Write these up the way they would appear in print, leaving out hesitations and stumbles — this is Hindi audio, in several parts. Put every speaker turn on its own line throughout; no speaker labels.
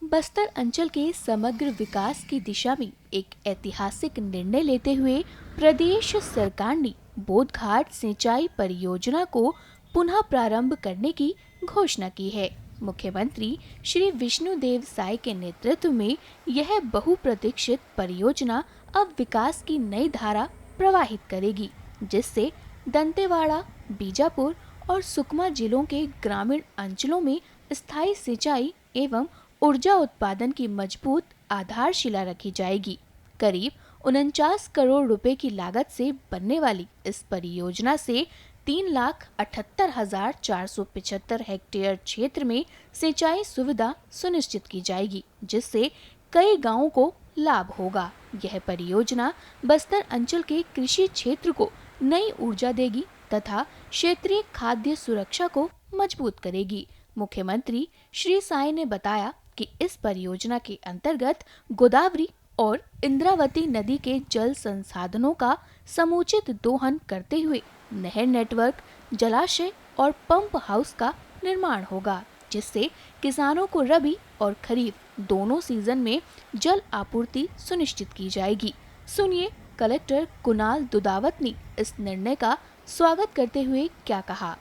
बस्तर अंचल के समग्र विकास की दिशा में एक ऐतिहासिक निर्णय लेते हुए प्रदेश सरकार ने बोधघाट सिंचाई परियोजना को पुनः प्रारंभ करने की घोषणा की है। मुख्यमंत्री श्री विष्णुदेव साय के नेतृत्व में यह बहुप्रतीक्षित परियोजना अब विकास की नई धारा प्रवाहित करेगी, जिससे दंतेवाड़ा, बीजापुर और सुकमा जिलों के ग्रामीण अंचलों में स्थायी सिंचाई एवं ऊर्जा उत्पादन की मजबूत आधारशिला रखी जाएगी। करीब 49 करोड़ रुपए की लागत से बनने वाली इस परियोजना से 3,78,475 हेक्टेयर क्षेत्र में सिंचाई सुविधा सुनिश्चित की जाएगी, जिससे कई गांवों को लाभ होगा। यह परियोजना बस्तर अंचल के कृषि क्षेत्र को नई ऊर्जा देगी तथा क्षेत्रीय खाद्य सुरक्षा को मजबूत करेगी। मुख्यमंत्री श्री साय ने बताया कि इस परियोजना के अंतर्गत गोदावरी और इंद्रावती नदी के जल संसाधनों का समुचित दोहन करते हुए नहर नेटवर्क, जलाशय और पंप हाउस का निर्माण होगा, जिससे किसानों को रबी और खरीफ दोनों सीजन में जल आपूर्ति सुनिश्चित की जाएगी। सुनिए कलेक्टर कुणाल दुदावत ने इस निर्णय का स्वागत करते हुए क्या कहा।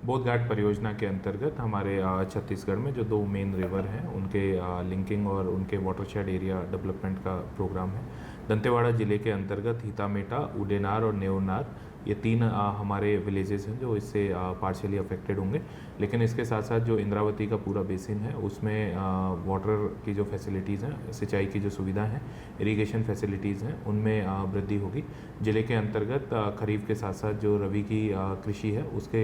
बोधघाट परियोजना के अंतर्गत हमारे छत्तीसगढ़ में जो 2 मेन रिवर हैं उनके लिंकिंग और उनके वाटरशेड एरिया डेवलपमेंट का प्रोग्राम है। दंतेवाड़ा जिले के अंतर्गत हितामेटा, उडेनार और नेवनार, ये 3 हमारे विलेजेस हैं जो इससे पार्शियली अफेक्टेड होंगे। लेकिन इसके साथ साथ जो इंद्रावती का पूरा बेसिन है उसमें वाटर की जो फैसिलिटीज़ हैं, सिंचाई की जो सुविधा है, इरिगेशन फैसिलिटीज़ हैं, उनमें वृद्धि होगी। जिले के अंतर्गत खरीफ के साथ साथ जो रबी की कृषि है उसके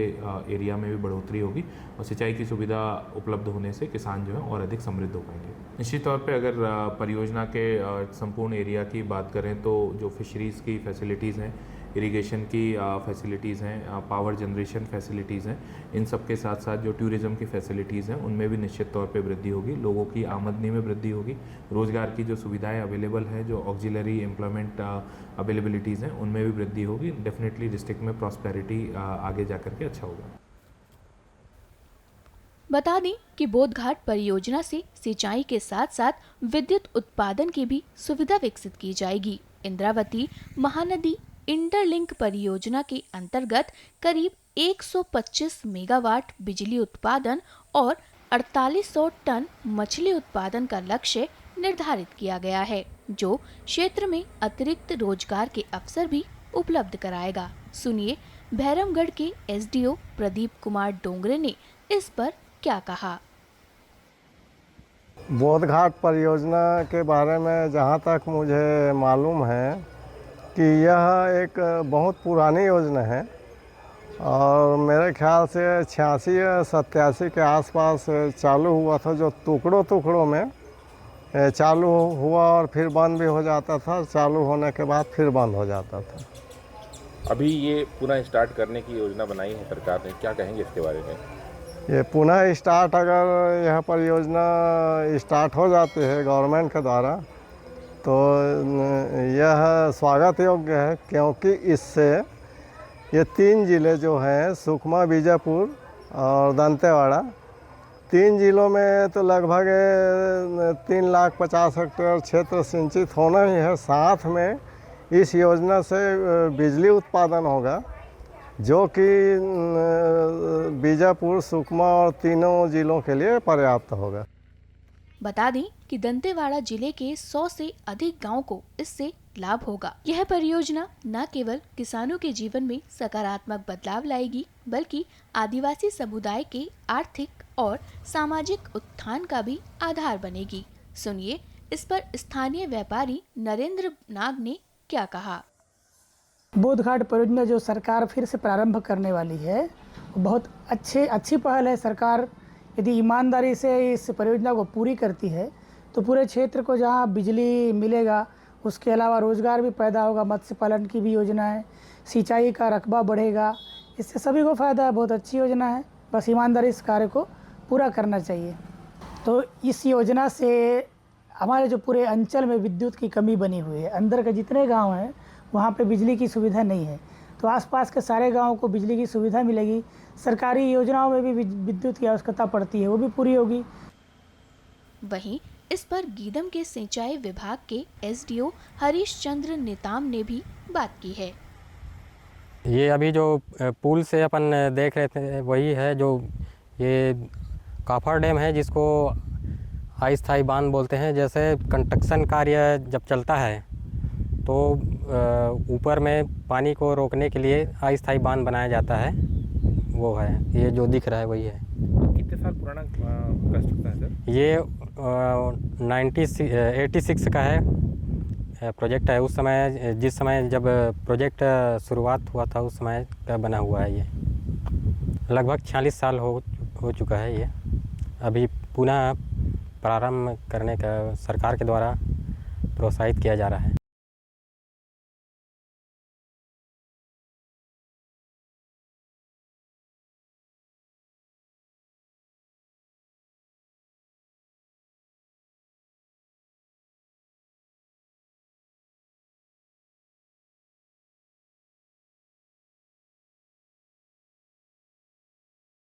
एरिया में भी बढ़ोतरी होगी और सिंचाई की सुविधा उपलब्ध होने से किसान जो है और अधिक समृद्ध हो पाएंगे। निश्चित तौर पे अगर परियोजना के संपूर्ण एरिया की बात करें तो जो फिशरीज़ की फैसिलिटीज़ हैं, इरिगेशन की फैसिलिटीज़ हैं, पावर जनरेशन फैसिलिटीज़ हैं, इन सब के साथ साथ जो टूरिज़्म की फैसिलिटीज़ हैं उनमें भी निश्चित तौर पे वृद्धि होगी। लोगों की आमदनी में वृद्धि होगी, रोज़गार की जो सुविधाएं अवेलेबल हैं, जो ऑक्सिलरी एम्प्लॉयमेंट अवेलेबिलिटीज़ हैं, उनमें भी वृद्धि होगी। डेफिनेटली डिस्ट्रिक्ट में प्रॉस्पेरिटी आगे जा कर के अच्छा होगा।
बता दें कि बोधघाट परियोजना से सिंचाई के साथ साथ विद्युत उत्पादन की भी सुविधा विकसित की जाएगी। इंद्रावती महानदी इंटरलिंक परियोजना के अंतर्गत करीब 125 मेगावाट बिजली उत्पादन और 4800 टन मछली उत्पादन का लक्ष्य निर्धारित किया गया है, जो क्षेत्र में अतिरिक्त रोजगार के अवसर भी उपलब्ध कराएगा। सुनिए भैरमगढ़ के एसडीओ प्रदीप कुमार डोंगरे ने इस पर क्या कहा।
बोधघाट परियोजना के बारे में जहाँ तक मुझे मालूम है कि यह एक बहुत पुरानी योजना है और मेरे ख्याल से 86 या 87 के आसपास चालू हुआ था, जो टुकड़ों में चालू हुआ और फिर बंद भी हो जाता था, चालू होने के बाद फिर बंद हो जाता था।
अभी ये पुनः स्टार्ट करने की योजना बनाई है सरकार ने, क्या कहेंगे इसके बारे में?
ये पुनः स्टार्ट, अगर यह परियोजना स्टार्ट हो जाती है गवर्नमेंट के द्वारा तो यह स्वागत योग्य है, क्योंकि इससे ये 3 ज़िले जो हैं सुकमा, बीजापुर और दंतेवाड़ा, 3 ज़िलों में तो लगभग 3,50,000 हेक्टेयर क्षेत्र सिंचित होना ही है। साथ में इस योजना से बिजली उत्पादन होगा, जो कि बीजापुर, सुकमा और तीनों ज़िलों के लिए पर्याप्त होगा।
बता दें कि दंतेवाड़ा जिले के 100 से अधिक गांव को इससे लाभ होगा। यह परियोजना न केवल किसानों के जीवन में सकारात्मक बदलाव लाएगी, बल्कि आदिवासी समुदाय के आर्थिक और सामाजिक उत्थान का भी आधार बनेगी। सुनिए इस पर स्थानीय व्यापारी नरेंद्र नाग ने क्या कहा।
बोधघाट परियोजना जो सरकार फिर से प्रारंभ करने वाली है, वो बहुत अच्छी पहल है। सरकार यदि ईमानदारी से इस परियोजना को पूरी करती है तो पूरे क्षेत्र को जहां बिजली मिलेगा, उसके अलावा रोजगार भी पैदा होगा, मत्स्य पालन की भी योजना है, सिंचाई का रकबा बढ़ेगा, इससे सभी को फ़ायदा है। बहुत अच्छी योजना है, बस ईमानदारी इस कार्य को पूरा करना चाहिए। तो इस योजना से हमारे जो पूरे अंचल में विद्युत की कमी बनी हुई है, अंदर के जितने गाँव हैं वहाँ पे बिजली की सुविधा नहीं है, तो आसपास के सारे गाँवों को बिजली की सुविधा मिलेगी। सरकारी योजनाओं में भी विद्युत की आवश्यकता पड़ती है, वो भी पूरी होगी।
वहीं इस पर गीदम के सिंचाई विभाग के एसडीओ हरीश चंद्र नेताम ने भी बात की है।
ये अभी जो पुल से अपन देख रहे थे वही है जो ये काफर डैम है, जिसको अस्थायी बांध बोलते हैं। जैसे कंस्ट्रक्शन कार्य जब चलता है तो ऊपर में पानी को रोकने के लिए अस्थायी बांध बनाया जाता है, वो है ये जो दिख रहा है वही है।
कितने साल पुराना कंस्ट्रक्शन है सर?
ये 86 का है प्रोजेक्ट है। उस समय जिस समय जब प्रोजेक्ट शुरुआत हुआ था उस समय का बना हुआ है। ये लगभग 46 साल हो चुका है। ये अभी पुनः प्रारंभ करने का सरकार के द्वारा प्रोत्साहित किया जा रहा है।